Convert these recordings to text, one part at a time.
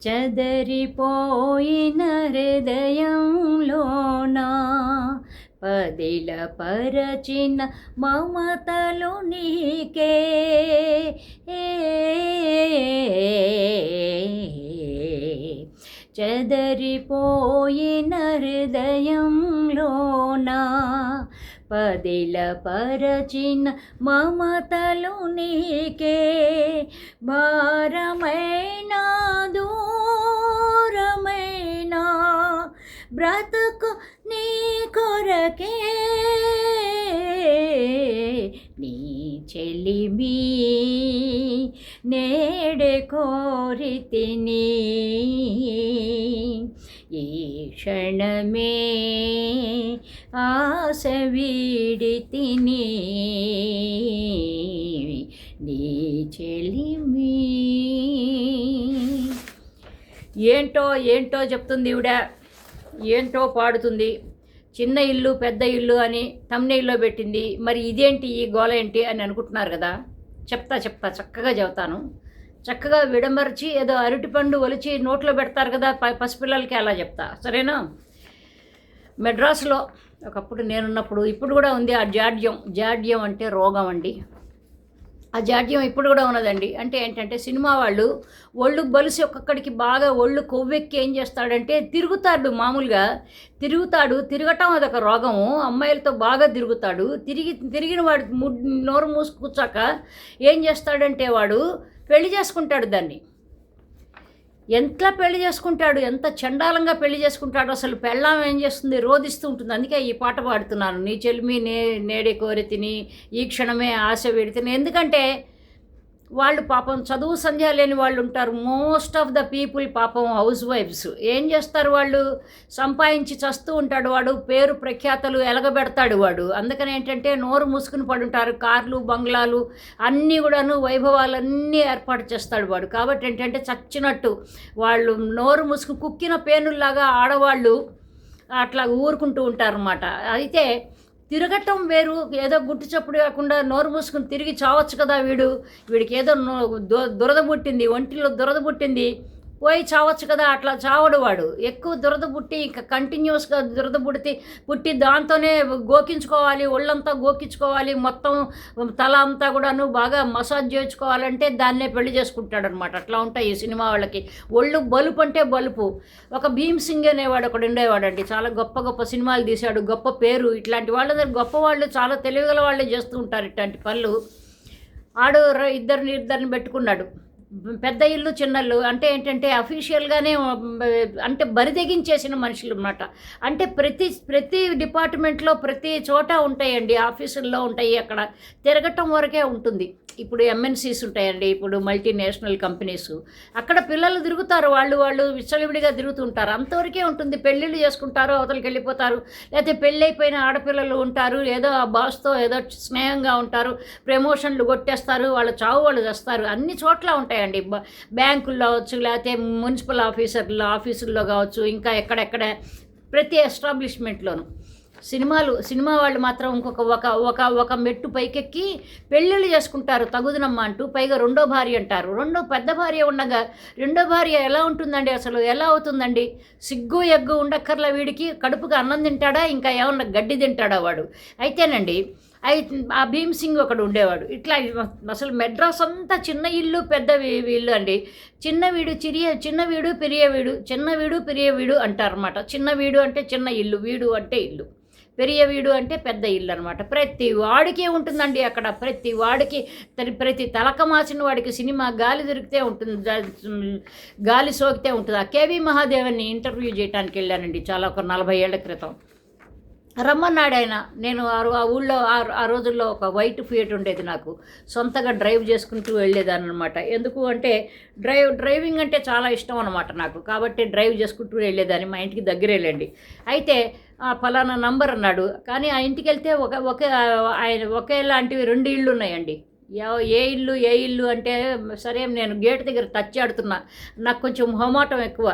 చెదరిపోయిన హృదయంలోనా పదిల పరచిన మమతలు నీకే చెదరిపోయిన హృదయంలోనా పదిల పరచిన మమతలు నీకే భారమైన దూరమైన బ్రతుకు నీ కొరకే నీ చెలిమి నేడే కోరితిని ఈ క్షణమే ఆశ వీడితిని నీ చెలిమి. ఏంటో చెప్తుంది ఈవిడ, ఏంటో పాడుతుంది. చిన్న ఇల్లు పెద్ద ఇల్లు అని థంబ్నెయిల్లో పెట్టింది. మరి ఇదేంటి ఈ గోల ఏంటి అని అనుకుంటున్నారు కదా. చెప్తా చక్కగా చెబుతాను. చక్కగా విడమర్చి ఏదో అరటిపండు ఒలిచి నోట్లో పెడతారు కదా పసిపిల్లలకి, అలా చెప్తా, సరేనా. మెడ్రాస్లో ఒకప్పుడు నేనున్నప్పుడు, ఇప్పుడు కూడా ఉంది ఆ జాడ్యం అంటే రోగం అండి. ఆ జాడ్యం ఇప్పుడు కూడా ఉన్నదండి. అంటే ఏంటంటే సినిమా వాళ్ళు ఒళ్ళు బలిసి ఒక్కొక్కడికి బాగా ఒళ్ళు కొవ్వెక్కి ఏం చేస్తాడంటే తిరుగుతాడు. మామూలుగా తిరగటం అదొక రోగము. అమ్మాయిలతో బాగా తిరిగిన వాడు నోరు మూసి కూర్చాక ఏం చేస్తాడంటే వాడు పెళ్లి చేసుకుంటాడు. దాన్ని ఎంత పెళ్లి చేసుకుంటాడు, ఎంత చండాలంగా పెళ్లి చేసుకుంటాడు. అసలు పెళ్ళాం ఏం చేస్తుంది, రోధిస్తూ ఉంటుంది. అందుకే ఈ పాట పాడుతున్నాను, నీ చెలిమి నేడే కోరితిని ఈ క్షణమే ఆశ వీడితిని. ఎందుకంటే వాళ్ళు పాపం చదువు సంధ్య లేని వాళ్ళు ఉంటారు. మోస్ట్ ఆఫ్ ద పీపుల్ పాపం హౌస్ వైఫ్స్. ఏం చేస్తారు వాళ్ళు, సంపాదించి చస్తూ ఉంటాడు వాడు, పేరు ప్రఖ్యాతలు ఎలగబెడతాడు వాడు. అందుకని ఏంటంటే నోరు మూసుకుని పడుంటారు. కార్లు బంగ్లాలు అన్నీ కూడాను వైభవాలన్నీ ఏర్పాటు చేస్తాడు వాడు. కాబట్టి ఏంటంటే చచ్చినట్టు వాళ్ళు నోరు మూసుకుని కుక్కిన పేనుల్లాగా ఆడవాళ్ళు అట్లా ఊరుకుంటూ ఉంటారన్నమాట. అయితే తిరగటం వేరు, ఏదో గుట్టు చప్పుడు కాకుండా నోరు మూసుకుని తిరిగి చావచ్చు కదా. వీడికి ఏదో దురద పుట్టింది, ఒంటిలో దురద పుట్టింది, పోయి చావచ్చు కదా. అట్లా చావడు వాడు. ఎక్కువ దురద పుట్టి ఇంకా కంటిన్యూస్గా దురద పుట్టి దాంతోనే గోకించుకోవాలి, ఒళ్ళంతా గోకించుకోవాలి, మొత్తం తల అంతా కూడాను బాగా మసాజ్ చేయించుకోవాలంటే దాన్నే పెళ్లి చేసుకుంటాడు అనమాట. అట్లా ఉంటాయి ఈ సినిమా వాళ్ళకి. ఒళ్ళు బలుపు అంటే బలుపు. ఒక భీమ్ సింగ్ అనేవాడు ఒకడు ఉండేవాడండి, చాలా గొప్ప సినిమాలు తీశాడు, గొప్ప పేరు. ఇట్లాంటి వాళ్ళ దగ్గర గొప్ప వాళ్ళు చాలా తెలివిగల వాళ్ళే చేస్తూ ఉంటారు ఇట్లాంటి పనులు. ఆడు ఇద్దరిని పెట్టుకున్నాడు. పెద్ద ఇల్లు చిన్నల్లు అంటే ఏంటంటే అఫీషియల్గానే అంటే బరిదెగించేసిన మనుషులు అన్నమాట. అంటే ప్రతి డిపార్ట్మెంట్లో ప్రతి చోట ఉంటాయండి, ఆఫీసుల్లో ఉంటాయి. అక్కడ తిరగటం వరకే ఉంటుంది. ఇప్పుడు ఎంఎన్సీస్ ఉంటాయండి, ఇప్పుడు మల్టీనేషనల్ కంపెనీస్, అక్కడ పిల్లలు తిరుగుతారు. వాళ్ళు విచ్చలవిడిగా తిరుగుతుంటారు, అంతవరకే ఉంటుంది. పెళ్ళిళ్ళు చేసుకుంటారు, అవతలకి వెళ్ళిపోతారు. లేకపోతే పెళ్ళైపోయిన ఆడపిల్లలు ఉంటారు, ఏదో ఆ బాస్తో ఏదో స్నేహంగా ఉంటారు, ప్రమోషన్లు కొట్టేస్తారు, వాళ్ళ చావు వాళ్ళు చేస్తారు. అన్ని చోట్ల ఉంటాయండి, బ్యాంకుల్లో కావచ్చు, లేకపోతే మున్సిపల్ ఆఫీసుల్లో కావచ్చు, ఇంకా ఎక్కడెక్కడ ప్రతి ఎస్టాబ్లిష్మెంట్లోనూ. సినిమా వాళ్ళు మాత్రం ఒక మెట్టు పైకెక్కి పెళ్ళిళ్ళు చేసుకుంటారు తగుదనమ్మ అంటూ. పైగా రెండో భార్య అంటారు. పెద్ద భార్య ఉండగా రెండో భార్య ఎలా ఉంటుందండి, అసలు ఎలా అవుతుందండి? సిగ్గు ఎగ్గు ఉండక్కర్ల వీడికి. కడుపుగా అన్నం తింటాడా, ఇంకా ఏమన్నా గడ్డి తింటాడా వాడు? అయితేనండి ఆ భీమ్ సింగ్ ఒకడు ఉండేవాడు. ఇట్లా అసలు మెడ్రాస్ అంతా చిన్న ఇల్లు పెద్ద ఇల్లు అండి. చిన్న వీడు పెరియ వీడు అంటారన్నమాట. చిన్న వీడు అంటే చిన్న ఇల్లు, వీడు అంటే ఇల్లు, పెరియ వీడు అంటే పెద్ద ఇల్లు అనమాట. ప్రతి వాడికి ఉంటుందండి అక్కడ. ప్రతి తలక మాసిన వాడికి సినిమా గాలి దొరికితే ఉంటుంది, గాలి సోకితే ఉంటుంది. ఆ కేవీ మహాదేవన్ని ఇంటర్వ్యూ చేయడానికి వెళ్ళానండి చాలా, ఒక 40 ఏళ్ల క్రితం. రమ్మన్నాడు ఆయన. నేను ఆ ఊళ్ళో ఆ రోజుల్లో ఒక వైట్ ఫియట్ ఉండేది, నాకు సొంతగా డ్రైవ్ చేసుకుంటూ వెళ్ళేదాన్ని అనమాట. ఎందుకు అంటే డ్రైవింగ్ అంటే చాలా ఇష్టం అనమాట నాకు. కాబట్టి డ్రైవ్ చేసుకుంటూ వెళ్ళేదాన్ని. మా ఇంటికి దగ్గరేలేండి. అయితే ఫలానా నంబర్ అన్నాడు. కానీ ఆ ఇంటికి వెళ్తే ఒకేలాంటివి 2 ఇళ్ళు ఉన్నాయండి. ఏ ఇల్లు అంటే సరే, నేను గేట్ దగ్గర టచ్ ఆడుతున్నా, నాకు కొంచెం మొహమాటం ఎక్కువ.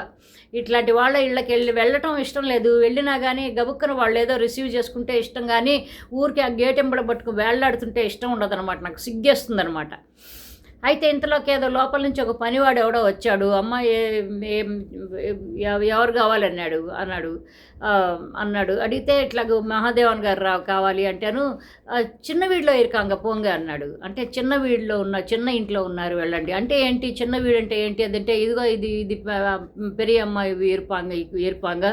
ఇట్లాంటి వాళ్ళ ఇళ్ళకి వెళ్ళటం ఇష్టం లేదు. వెళ్ళినా కానీ గబుక్కన వాళ్ళు ఏదో రిసీవ్ చేసుకుంటే ఇష్టం, కానీ ఊరికి ఆ గేట్ ఎంబడ పట్టుకుని వేళ్లాడుతుంటే ఇష్టం ఉండదు అనమాట. నాకు సిగ్గేస్తుంది అనమాట. అయితే ఇంతలోకి ఏదో లోపల నుంచి ఒక పనివాడు ఎవడో వచ్చాడు. అమ్మ ఎవరు కావాలన్నాడు అన్నాడు. అన్నాడు. అడిగితే ఇట్లాగ మహాదేవన్ గారు కావాలి అంటేను చిన్న వీడిలో ఇరుకాంగ పోంగ అన్నాడు. అంటే చిన్న వీడిలో చిన్న ఇంట్లో ఉన్నారు వెళ్ళండి. అంటే ఏంటి చిన్న వీడు అంటే ఏంటి అదంటే ఇదిగో ఇది పెరియ అమ్మాయి ఇరుపాంగ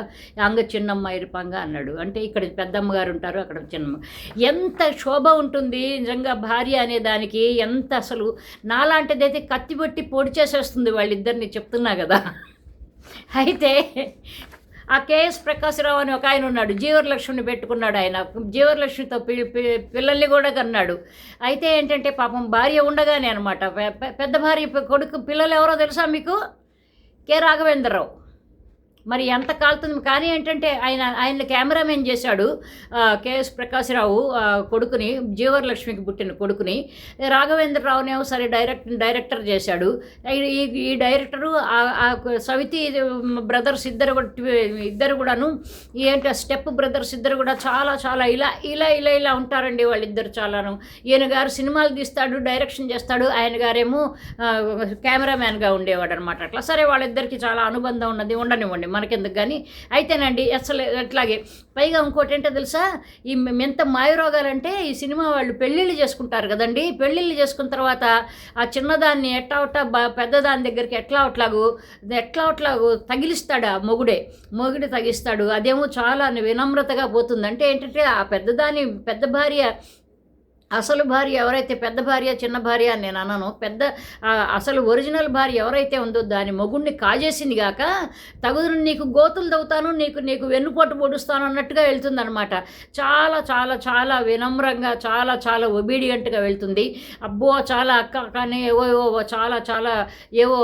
అంగ చిన్నమ్మ ఇరుపాంగ అన్నాడు. అంటే ఇక్కడ పెద్దమ్మ గారు ఉంటారు, అక్కడ చిన్నమ్మ. ఎంత శోభ ఉంటుంది నిజంగా భార్య అనే దానికి, ఎంత అసలు నాలాంటిదైతే కత్తిపెట్టి పొడి చేసేస్తుంది వాళ్ళిద్దరిని, చెప్తున్నా కదా. అయితే ఆ కేఎస్ ప్రకాశ్రావు అని ఒక ఆయన ఉన్నాడు, జీవరలక్ష్మిని పెట్టుకున్నాడు. ఆయన జీవరలక్ష్మితో పిల్లల్ని కూడా కన్నాడు. అయితే ఏంటంటే పాపం భార్య ఉండగానే అనమాట, పెద్ద భార్య కొడుకు పిల్లలు ఎవరో తెలుసా మీకు? కె రాఘవేంద్రరావు. మరి ఎంత కాలుతుంది కానీ ఏంటంటే ఆయన కెమెరామెన్ చేశాడు కేఎస్ ప్రకాశ్రావు కొడుకుని, జీవరలక్ష్మికి పుట్టిన కొడుకుని. రాఘవేంద్రరావునేమో సరే డైరెక్టర్ చేశాడు. ఈ డైరెక్టరు సవితి బ్రదర్స్ ఇద్దరు కూడాను ఏంటి స్టెప్ బ్రదర్స్ ఇద్దరు కూడా చాలా చాలా ఇలా ఉంటారండి వాళ్ళిద్దరు చాలాను. ఈయన గారు సినిమాలు తీస్తాడు, డైరెక్షన్ చేస్తాడు, ఆయన గారేమో కెమెరామ్యాన్గా ఉండేవాడు అనమాట. అట్లా సరే వాళ్ళిద్దరికి చాలా అనుబంధం ఉన్నది, ఉండనివ్వండి మనకెందుకు కానీ. అయితేనండి అసలు అట్లాగే పైగా ఇంకోటి ఏంటో తెలుసా, ఈ ఎంత మాయరోగాలంటే ఈ సినిమా వాళ్ళు పెళ్ళిళ్ళు చేసుకుంటారు కదండి. పెళ్ళిళ్ళు చేసుకున్న తర్వాత ఆ చిన్నదాన్ని ఎట్లా పెద్దదాని దగ్గరికి ఎట్లా తగిలిస్తాడు ఆ మొగుడే తగిస్తాడు. అదేమో చాలా వినమ్రతగా పోతుంది. అంటే ఏంటంటే ఆ పెద్ద భార్య అసలు భార్య ఎవరైతే, పెద్ద భార్య చిన్న భార్య అని నేను అన్నాను, అసలు ఒరిజినల్ భార్య ఎవరైతే ఉందో దాని మొగుడిని కాజేసింది కాక తగుదును నీకు గోతులు తవ్వుతాను, నీకు వెన్నుపోటు పొడుస్తాను అన్నట్టుగా వెళ్తుందనమాట. చాలా చాలా చాలా వినమ్రంగా చాలా చాలా ఒబీడియంట్గా వెళ్తుంది. అబ్బో చాలా కానీ ఏవో చాలా చాలా ఏవో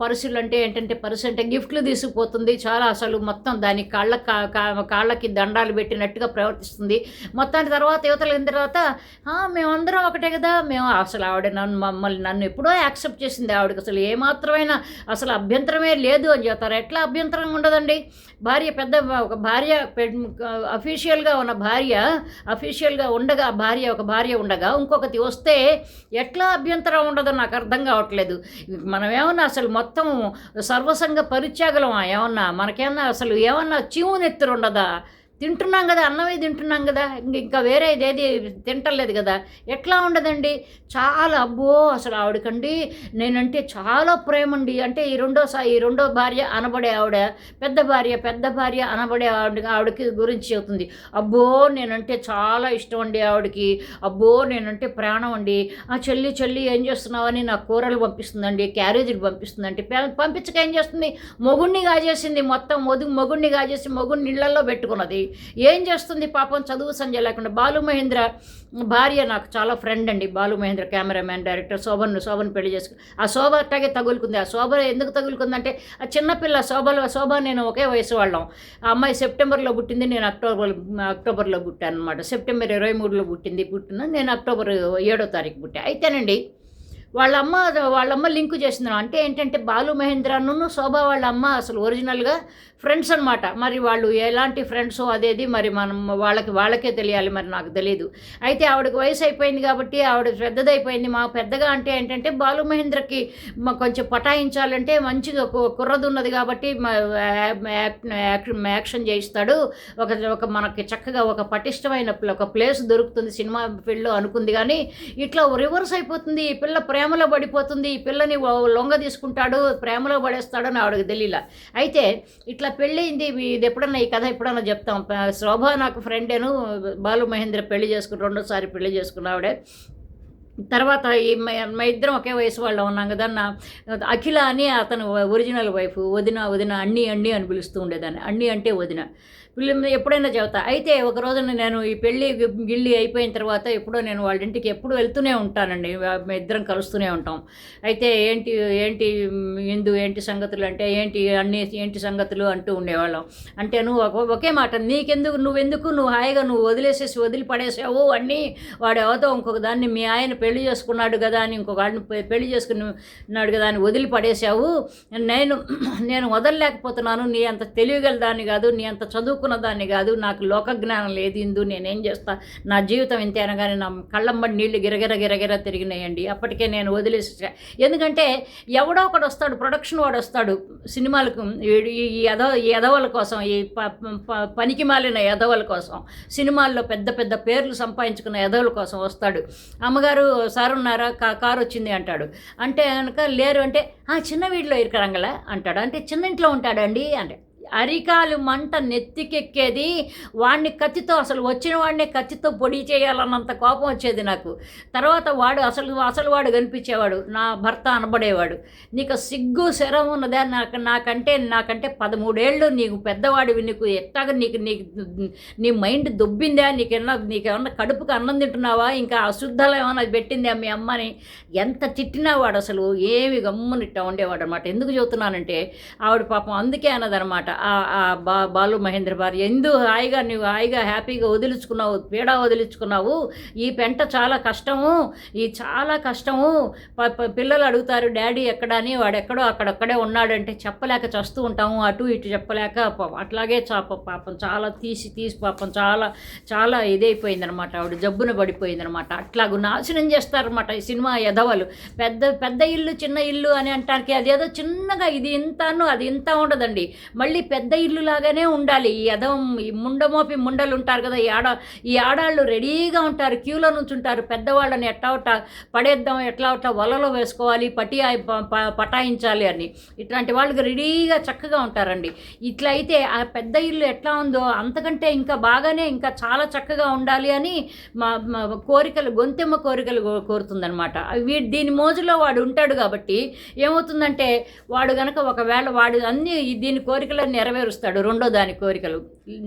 పర్సులు అంటే ఏంటంటే పర్సు అంటే గిఫ్ట్లు తీసుకుపోతుంది. చాలా అసలు మొత్తం దాని కాళ్ళకి దండాలు పెట్టినట్టుగా ప్రవర్తిస్తుంది. మొత్తానికి తర్వాత యువతలు అయిన తర్వాత మేమందరం ఒకటే కదా, మేము అసలు ఆవిడ నన్ను ఎప్పుడో యాక్సెప్ట్ చేసింది, ఆవిడకి అసలు ఏమాత్రమైనా అసలు అభ్యంతరమే లేదు అని చెప్తారు. ఎట్లా అభ్యంతరంగా ఉండదండి? ఒక భార్య అఫీషియల్గా ఒక భార్య ఉండగా ఇంకొకటి వస్తే ఎట్లా అభ్యంతరం ఉండదో నాకు అర్థం కావట్లేదు. మనమేమన్నా అసలు మొత్తం సర్వసంగ పరిత్యాగలమా? ఏమన్నా మనకేమన్నా అసలు ఏమన్నా చీవునెత్తురు ఉండదా? తింటున్నాం కదా, అన్నమే తింటున్నాం కదా, ఇంకా వేరే ఇదేది తింటలేదు కదా, ఎట్లా ఉండదండి? చాలా అబ్బో అసలు ఆవిడకండి నేనంటే చాలా ప్రేమ అండి. అంటే ఈ రెండో భార్య అనబడే ఆవిడ పెద్ద భార్య అనబడే ఆవిడకి గురించి చెబుతుంది. అబ్బో నేనంటే చాలా ఇష్టం అండి ఆవిడకి, అబ్బో నేనంటే ప్రాణం అండి. ఆ చెల్లి ఏం చేస్తున్నావని నాకు కూరలు పంపిస్తుందండి, క్యారేజీలు పంపిస్తుందండి. పంపించక ఏం చేస్తుంది? మొగుడిని కాజేసింది, మొత్తం మొగుడిని కాజేసి మొగుడిని ఇళ్లలో పెట్టుకున్నది. ఏం చేస్తుంది పాపం, చదువు సంజ లేకుండా. బాలు మహేంద్ర భార్య నాకు చాలా ఫ్రెండ్ అండి. బాలు మహేంద్ర కెమెరామ్యాన్ డైరెక్టర్ శోభను పెళ్లి చేసుకుని ఆ శోభ అట్లాగే తగులుకుంది. ఆ శోభ ఎందుకు తగులుకుందంటే ఆ చిన్నపిల్ల శోభ నేను ఒకే వయసు వాళ్ళం. ఆ అమ్మాయి సెప్టెంబర్లో పుట్టింది, నేను అక్టోబర్లో పుట్టాను అనమాట. సెప్టెంబర్ 23లో పుట్టిన నేను అక్టోబర్ 7వ తారీఖు పుట్టా. అయితేనండి వాళ్ళమ్మ లింకు చేసింది. అంటే ఏంటంటే బాలు మహేంద్రను శోభ వాళ్ళ అమ్మ అసలు ఒరిజినల్గా ఫ్రెండ్స్ అనమాట. మరి వాళ్ళు ఎలాంటి ఫ్రెండ్సో అదేది మరి మనం వాళ్ళకే తెలియాలి, మరి నాకు తెలియదు. అయితే ఆవిడకి వయసు అయిపోయింది కాబట్టి ఆవిడ పెద్దదైపోయింది. మా పెద్దగా అంటే ఏంటంటే బాలు మహేంద్రకి కొంచెం పటాయించాలంటే మంచిగా కుర్రది ఉన్నది కాబట్టి యాక్షన్ చేయిస్తాడు. ఒక మనకి చక్కగా ఒక పటిష్టమైన ఒక ప్లేస్ దొరుకుతుంది సినిమా ఫీల్డ్లో అనుకుంది. కానీ ఇట్లా రివర్స్ అయిపోతుంది. ఈ పిల్ల ప్రేమలో పడిపోతుంది, ఈ పిల్లని లొంగ తీసుకుంటాడు, ప్రేమలో పడేస్తాడని ఆవిడకి తెలియలా. అయితే ఇట్లా పెళ్ళయింది. ఇది ఎప్పుడన్నా ఈ కథ ఎప్పుడన్నా చెప్తాం. శోభ నాకు ఫ్రెండేను, బాలు మహేంద్ర రెండోసారి పెళ్లి చేసుకున్న ఆవిడే. తర్వాత మా ఇద్దరం ఒకే వయసు వాళ్ళు ఉన్నాం కదా. అఖిల అని అతను ఒరిజినల్ వైఫ్, వదిన అన్ని అని పిలుస్తూ ఉండేదాన్ని. అన్ని అంటే వదిన ఎప్పుడైనా చెబుతా. అయితే ఒక రోజున నేను ఈ గిళ్ళి అయిపోయిన తర్వాత ఎప్పుడో నేను వాళ్ళ ఇంటికి ఎప్పుడు వెళ్తూనే ఉంటానండి, మేము ఇద్దరం కలుస్తూనే ఉంటాం. అయితే ఏంటి ఏంటి సంగతులు అంటే ఏంటి సంగతులు అంటూ ఉండేవాళ్ళం. అంటే ఒకే మాట, నువ్వు హాయిగా వదిలిపడేసావు అన్నీ, వాడు ఎవరితో ఇంకొక దాన్ని మీ ఆయన పెళ్లి చేసుకున్నాడు కదా అని ఇంకొక వాడిని పెళ్లి చేసుకున్నాడు కదా అని వదిలిపడేసావు. నేను వదలలేకపోతున్నాను. నీ అంత తెలియగలదాన్ని కాదు, నీ అంత చదువుకున్న చదువుకున్న దాన్ని కాదు, నాకు లోక జ్ఞానం లేదు, ఇందు నేనేం చేస్తా, నా జీవితం ఇంతే అనగానే నా కళ్ళమ్మడి నీళ్లు గిరగిర గిరగిర తిరిగినాయండి. అప్పటికే నేను వదిలేసి, ఎందుకంటే ఎవడో ఒకడు వస్తాడు, ప్రొడక్షన్ వాడు వస్తాడు సినిమాలకు, ఈ ఎదవల కోసం, ఈ పనికి మాలిన ఎదవల కోసం, సినిమాల్లో పెద్ద పెద్ద పేర్లు సంపాదించుకున్న ఎదవల కోసం వస్తాడు. అమ్మగారు సార్ ఉన్నారా, కారు వచ్చింది అంటాడు. అంటే కనుక లేరు అంటే చిన్న వీడిలో ఇరకరంగల అంటాడు. అంటే చిన్న ఇంట్లో ఉంటాడండి అంటే అరికాలు మంట నెత్తికెక్కేది. వాడిని కత్తితో, అసలు వచ్చిన వాడిని కత్తితో పొడి చేయాలన్నంత కోపం వచ్చేది నాకు. తర్వాత వాడు అసలు వాడు కనిపించేవాడు, నా భర్త అనబడేవాడు. నీకు సిగ్గు శరం ఉన్నదా, నాకంటే 13 ఏళ్ళు నీకు పెద్దవాడివి, నీకు ఎట్టాగా నీ మైండ్ దొబ్బిందా, నీకేమన్నా కడుపుకు అన్నం తింటున్నావా, ఇంకా అశుద్ధాలు ఏమన్నా పెట్టిందా మీ అమ్మని, ఎంత తిట్టినా వాడు అసలు ఏమి గమ్మునిట్టా ఉండేవాడు అనమాట. ఎందుకు చెబుతున్నానంటే ఆవిడ పాపం అందుకే అన్నదనమాట, బాలు మహేంద్ర భార్య, నువ్వు హాయిగా హ్యాపీగా వదిలించుకున్నావు, పీడా వదిలించుకున్నావు, ఈ పెంట చాలా కష్టము, చాలా కష్టము, పిల్లలు అడుగుతారు డాడీ ఎక్కడా అని, వాడెక్కడో అక్కడొక్కడే ఉన్నాడంటే చెప్పలేక చస్తూ ఉంటాము, అటు ఇటు చెప్పలేక అట్లాగే పాపం చాలా తీసి పాపం చాలా చాలా ఇదైపోయిందనమాట, ఆవిడ జబ్బున పడిపోయిందనమాట. అట్లాగూ నాశనం చేస్తారనమాట ఈ సినిమా ఎదవలు. పెద్ద ఇల్లు చిన్న ఇల్లు అని అంటానికి అదేదో చిన్నగా ఇది ఇంతను అది ఇంత ఉండదండి, మళ్ళీ పెద్ద ఇల్లు లాగానే ఉండాలి. ఈ ముండమోపి ముండలు ఉంటారు కదా, ఈ ఆడాళ్ళు రెడీగా ఉంటారు, క్యూలో నుంచి ఉంటారు, పెద్దవాళ్ళని ఎట్లా పడేద్దాం, ఎట్లా వలలో వేసుకోవాలి, పటాయించాలి అని, ఇట్లాంటి వాళ్ళకి రెడీగా చక్కగా ఉంటారండి. ఇట్లా అయితే ఆ పెద్ద ఇల్లు ఎట్లా ఉందో అంతకంటే ఇంకా బాగానే ఇంకా చాలా చక్కగా ఉండాలి అని మా కోరికలు, గొంతెమ్మ కోరికలు కోరుతుందనమాట. దీని మోజులో వాడు ఉంటాడు కాబట్టి ఏమవుతుందంటే, వాడు గనక ఒకవేళ వాడు అన్ని దీని కోరికలు నెరవేరుస్తాడు, రెండో దాని కోరికలు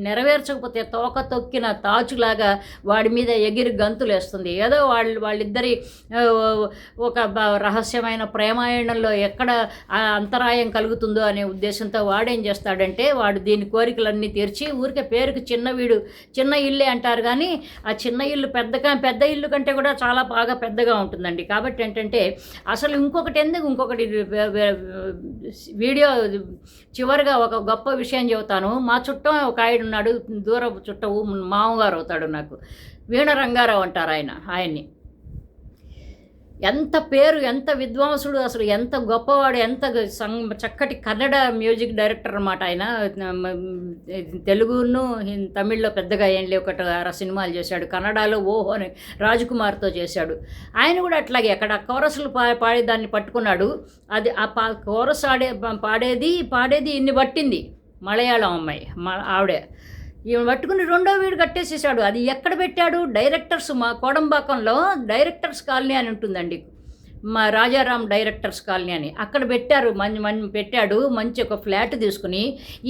నెరవేర్చకపోతే తోక తొక్కిన తాచులాగా వాడి మీద ఎగిరి గంతులు వేస్తుంది. ఏదో వాళ్ళిద్దరి ఒక రహస్యమైన ప్రేమాయణంలో ఎక్కడ అంతరాయం కలుగుతుందో అనే ఉద్దేశంతో వాడేం చేస్తాడంటే, వాడు దీని కోరికలన్నీ తీర్చి, ఊరికే పేరుకి చిన్న ఇల్లే అంటారు కానీ ఆ చిన్న ఇల్లు పెద్ద ఇల్లు కంటే కూడా చాలా బాగా పెద్దగా ఉంటుందండి. కాబట్టి ఏంటంటే అసలు ఇంకొకటి వీడియో చివరిగా ఒక గొప్ప విషయం చెబుతాను. మా చుట్టం ఒక ఆయన ఉన్నాడు, దూరపు చుట్టవు, మామగారు అవుతాడు నాకు, వీణ రంగారావు అంటారు ఆయన్ని. ఎంత పేరు, ఎంత విద్వాంసుడు, అసలు ఎంత గొప్పవాడు, ఎంత చక్కటి కన్నడ మ్యూజిక్ డైరెక్టర్ అన్నమాట ఆయన. తెలుగును తమిళ్లో పెద్దగా ఏం లేవు, 6 సినిమాలు చేశాడు. కన్నడలో ఓహో అని రాజ్కుమార్తో చేశాడు. ఆయన కూడా అట్లాగే అక్కడ కోరస్లు పాడేదాన్ని పట్టుకున్నాడు. అది ఆ కోరస్ పాడేది ఇన్ని పట్టింది మలయాళం అమ్మాయి, ఆవిడే ఈమె పట్టుకుని రెండో వీడు కట్టేసేసాడు. అది ఎక్కడ పెట్టాడు, డైరెక్టర్స్, మా కోడంబాకంలో డైరెక్టర్స్ కాలనీ అని ఉంటుందండి, మా రాజారాం డైరెక్టర్స్ కాలనీ అని, అక్కడ పెట్టారు. పెట్టాడు మంచి ఒక ఫ్లాట్ తీసుకుని.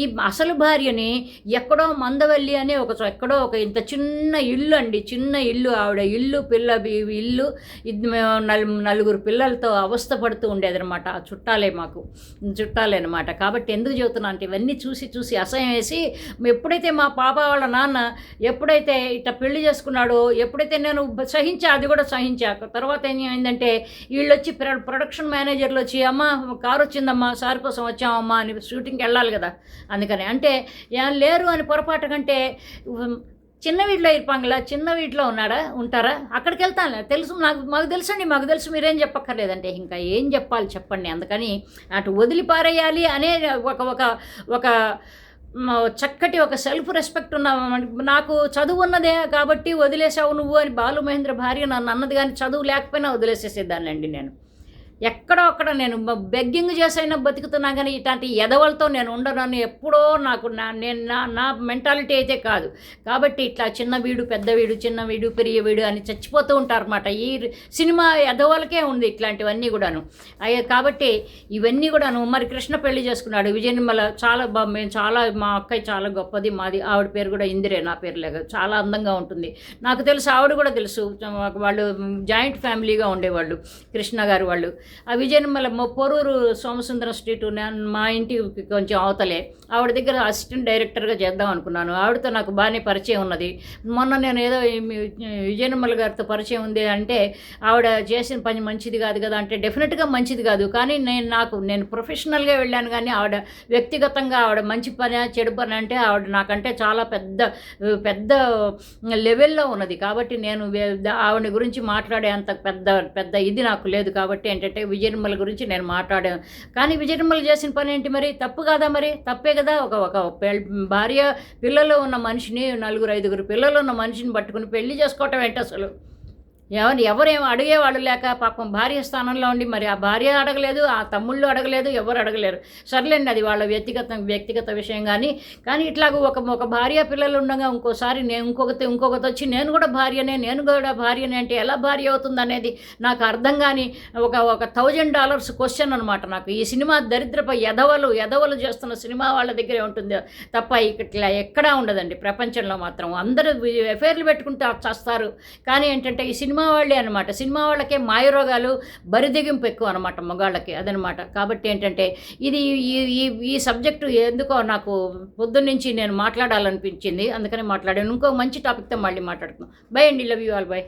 ఈ అసలు భార్యని ఎక్కడో మందవల్లి అనే ఎక్కడో ఒక ఇంత చిన్న ఇల్లు అండి, చిన్న ఇల్లు, ఆవిడ ఇల్లు ఇల్లు 4 పిల్లలతో అవస్థ పడుతూ ఉండేదనమాట. ఆ చుట్టాలే అనమాట. కాబట్టి ఎందుకు చెబుతున్నా అంటే, ఇవన్నీ చూసి అసహ్యం వేసి, ఎప్పుడైతే మా పాప వాళ్ళ నాన్న ఎప్పుడైతే ఇట్లా పెళ్లి చేసుకున్నాడో, ఎప్పుడైతే నేను అది కూడా సహించాక తర్వాత ఏమైందంటే, వీళ్ళు వచ్చి ప్రొడక్షన్ మేనేజర్లు వచ్చి, అమ్మ కారు వచ్చిందమ్మా, సార్ కోసం వచ్చామమ్మా అని, షూటింగ్కి వెళ్ళాలి కదా అందుకని, అంటే లేరు అని పొరపాటు కంటే, చిన్న వీటిలో ఇరుపాంగలా, చిన్న వీటిలో ఉంటారా, అక్కడికి వెళ్తాను, మాకు తెలుసు మీరేం చెప్పక్కర్లేదంటే, ఇంకా ఏం చెప్పాలి చెప్పండి. అందుకని అటు వదిలిపారేయాలి అనే ఒక చక్కటి ఒక సెల్ఫ్ రెస్పెక్ట్ ఉన్న, నాకు చదువు ఉన్నదే కాబట్టి వదిలేసావు నువ్వు అని బాలు మహేంద్ర భార్య నన్ను అన్నది, కానీ చదువు లేకపోయినా వదిలేసేసేదాన్నండి నేను. ఎక్కడో అక్కడ నేను బెగ్గింగ్ చేసైనా బతుకుతున్నా కానీ ఇట్లాంటి ఎదవలతో నేను ఉండనని ఎప్పుడో నాకు నా మెంటాలిటీ అయితే కాదు. కాబట్టి ఇట్లా చిన్న వీడు పెద్ద వీడు, చిన్న వీడు పెరిగే వీడు అని చచ్చిపోతూ ఉంటారన్నమాట. ఈ సినిమా ఎదవలకే ఉంది ఇట్లాంటివన్నీ కూడాను. కాబట్టి ఇవన్నీ కూడాను. మరి కృష్ణ పెళ్లి చేసుకున్నాడు, విజయనిర్మల చాలా మా అక్కయ్య చాలా గొప్పది, మాది ఆవిడ పేరు కూడా ఇందిరే, నా పేరు లేక చాలా అందంగా ఉంటుంది. నాకు తెలుసు, ఆవిడ కూడా తెలుసు, వాళ్ళు జాయింట్ ఫ్యామిలీగా ఉండేవాళ్ళు, కృష్ణ గారు వాళ్ళు. ఆ విజయనిర్మల పొరూరు సోమసుందరం స్ట్రీట్ మా ఇంటికి కొంచెం అవతలే. ఆవిడ దగ్గర అసిస్టెంట్ డైరెక్టర్గా చేద్దాం అనుకున్నాను. ఆవిడతో నాకు బాగానే పరిచయం ఉన్నది. మొన్న నేను ఏదో విజయనిర్మల గారితో పరిచయం ఉంది అంటే ఆవిడ చేసిన పని మంచిది కాదు కదా అంటే డెఫినెట్గా మంచిది కాదు, కానీ నేను ప్రొఫెషనల్గా వెళ్ళాను. కానీ ఆవిడ వ్యక్తిగతంగా ఆవిడ మంచి పని చెడు పని అంటే ఆవిడ నాకంటే చాలా పెద్ద పెద్ద లెవెల్లో ఉన్నది. కాబట్టి నేను ఆవిడ గురించి మాట్లాడే అంత పెద్ద పెద్ద ఇది నాకు లేదు. కాబట్టి ఏంటంటే విజయనిర్మల గురించి నేను మాట్లాడాను. కానీ విజయనిర్మల చేసిన పని ఏంటి మరి? తప్పు కాదా? మరి తప్పే కదా. ఒక భార్య పిల్లలు ఉన్న మనిషిని, 4-5 పిల్లలు ఉన్న మనిషిని పట్టుకుని పెళ్లి చేసుకోవటం ఏంటి అసలు? ఎవరేం అడిగేవాళ్ళు లేక పాపం భార్య స్థానంలో ఉండి మరి ఆ భార్య అడగలేదు, ఆ తమ్ముళ్ళు అడగలేదు, ఎవరు అడగలేరు. సర్లేండి, అది వాళ్ళ వ్యక్తిగత విషయం. కానీ ఇట్లాగ ఒక భార్య పిల్లలు ఉండగా ఇంకోసారి ఇంకొకటి వచ్చి నేను కూడా భార్యనే అంటే ఎలా భార్య అవుతుంది అనేది నాకు అర్థం కాని ఒక $1000 క్వశ్చన్ అనమాట నాకు. ఈ సినిమా దరిద్రపై ఎదవలు చేస్తున్న సినిమా వాళ్ళ దగ్గరే ఉంటుంది తప్ప ఇట్లా ఎక్కడా ఉండదండి ప్రపంచంలో. మాత్రం అందరూ ఎఫైర్లు పెట్టుకుంటే చేస్తారు. కానీ ఏంటంటే ఈ సినిమా వాళ్ళే అనమాట. సినిమా వాళ్ళకే మాయరోగాలు, బరిదిగింపు ఎక్కువ అనమాట మగాళ్ళకి, అదనమాట. కాబట్టి ఏంటంటే ఇది ఈ సబ్జెక్టు ఎందుకో నాకు పొద్దున్నుంచి నేను మాట్లాడాలనిపించింది, అందుకని మాట్లాడాను. ఇంకో మంచి టాపిక్తో మళ్ళీ మాట్లాడుతున్నాం. బై అండి, లవ్ యూ ఆల్, బై.